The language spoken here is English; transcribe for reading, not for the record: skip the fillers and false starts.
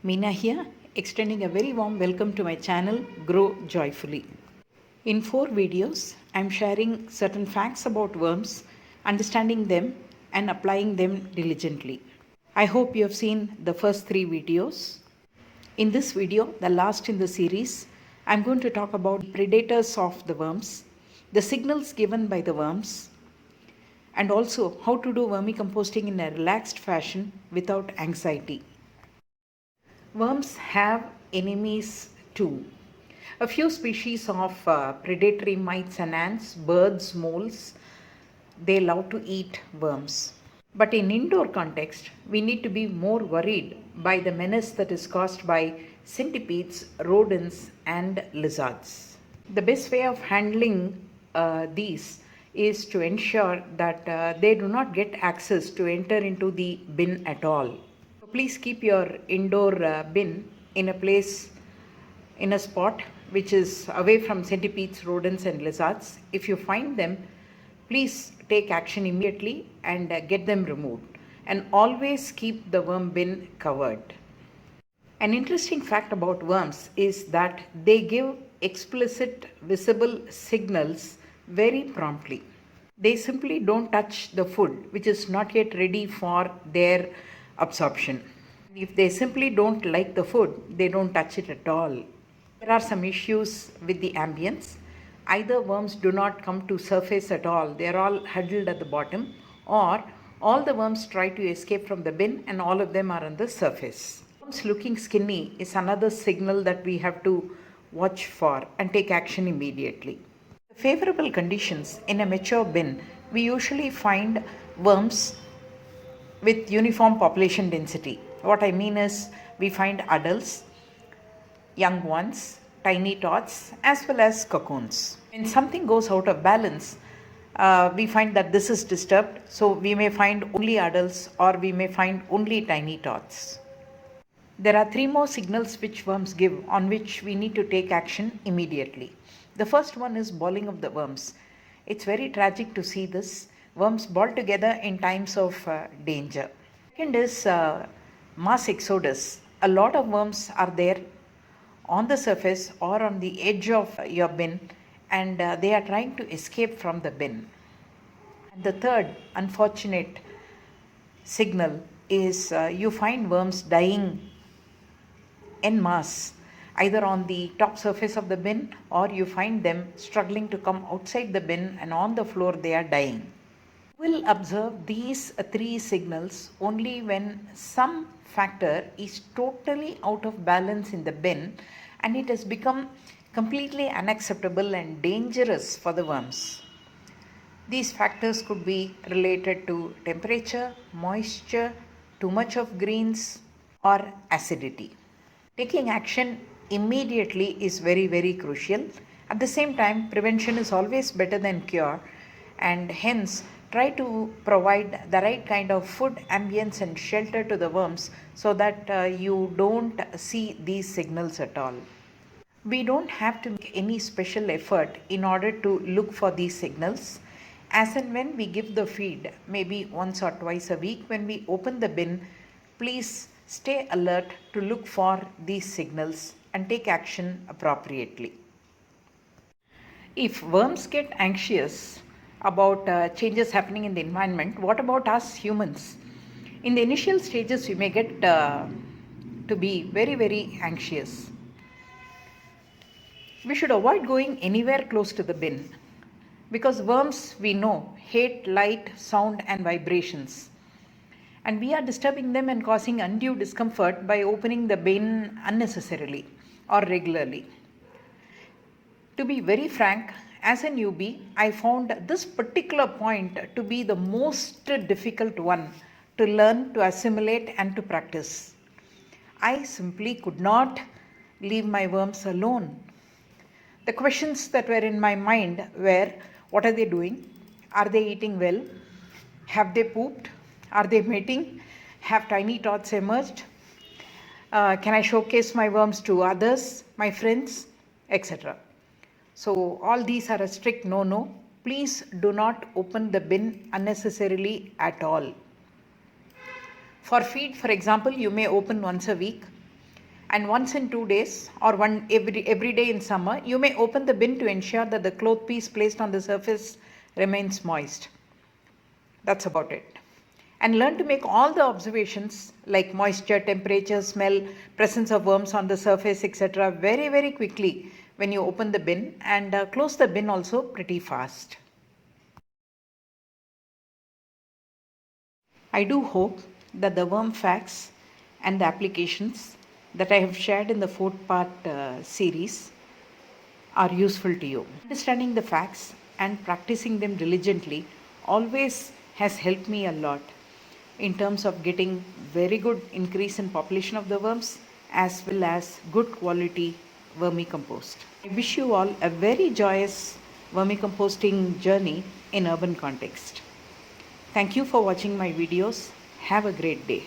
Meena here, extending a very warm welcome to my channel Grow Joyfully. In 4 videos, I am sharing certain facts about worms, understanding them, and applying them diligently. I hope you have seen the first 3 videos. In this video, the last in the series, I am going to talk about predators of the worms, the signals given by the worms, and also how to do vermicomposting in a relaxed fashion without anxiety. Worms have enemies too. A few species of predatory mites and ants, birds, moles, they love to eat worms. But in indoor context, we need to be more worried by the menace that is caused by centipedes, rodents, and lizards. The best way of handling these is to ensure that they do not get access to enter into the bin at all. Please keep your indoor bin in a place, in a spot which is away from centipedes, rodents, and lizards. If you find them, please take action immediately and get them removed. And always keep the worm bin covered. An interesting fact about worms is that they give explicit visible signals very promptly. They simply don't touch the food which is not yet ready for their absorption. If they simply don't like the food, they don't touch it at all. There are some issues with the ambience. Either worms do not come to surface at all, they are all huddled at the bottom, or all the worms try to escape from the bin and all of them are on the surface. Worms looking skinny is another signal that we have to watch for and take action immediately. Favorable conditions in a mature bin, we usually find worms with uniform population density. What I mean is, we find adults, young ones, tiny tots, as well as cocoons. When something goes out of balance, we find that this is disturbed, so we may find only adults or we may find only tiny tots. There are 3 more signals which worms give on which we need to take action immediately. The first one is balling of the worms. It's very tragic to see this. Worms ball together in times of danger. Second is mass exodus. A lot of worms are there on the surface or on the edge of your bin, and they are trying to escape from the bin. And the third unfortunate signal is you find worms dying en masse, either on the top surface of the bin, or you find them struggling to come outside the bin and on the floor they are dying. We'll observe these 3 signals only when some factor is totally out of balance in the bin and it has become completely unacceptable and dangerous for the worms. These factors could be related to temperature, moisture, too much of greens, or acidity. Taking action immediately is very, very crucial. At the same time, prevention is always better than cure, and hence try to provide the right kind of food, ambience, and shelter to the worms so that you don't see these signals at all. We don't have to make any special effort in order to look for these signals. As and when we give the feed, maybe once or twice a week, when we open the bin, please stay alert to look for these signals and take action appropriately. If worms get anxious about changes happening in the environment, what about us humans? In the initial stages, we may get to be very, very anxious. We should avoid going anywhere close to the bin because worms, we know, hate light, sound, and vibrations. And we are disturbing them and causing undue discomfort by opening the bin unnecessarily or regularly. To be very frank, as a newbie, I found this particular point to be the most difficult one to learn, to assimilate, and to practice. I simply could not leave my worms alone. The questions that were in my mind were, what are they doing? Are they eating well? Have they pooped? Are they mating? Have tiny tots emerged? Can I showcase my worms to others, my friends, etc.? So all these are a strict no-no. Please do not open the bin unnecessarily at all. For feed, for example, you may open once a week. and once in 2 days or one every day in summer, you may open the bin to ensure that the cloth piece placed on the surface remains moist. That's about it. And learn to make all the observations like moisture, temperature, smell, presence of worms on the surface, etc. very quickly when you open the bin, and close the bin also pretty fast. I do hope that the worm facts and the applications that I have shared in the 4-part series are useful to you. Understanding the facts and practicing them diligently always has helped me a lot in terms of getting very good increase in population of the worms as well as good quality vermicompost. I wish you all a very joyous vermicomposting journey in urban context. Thank you for watching my videos. Have a great day.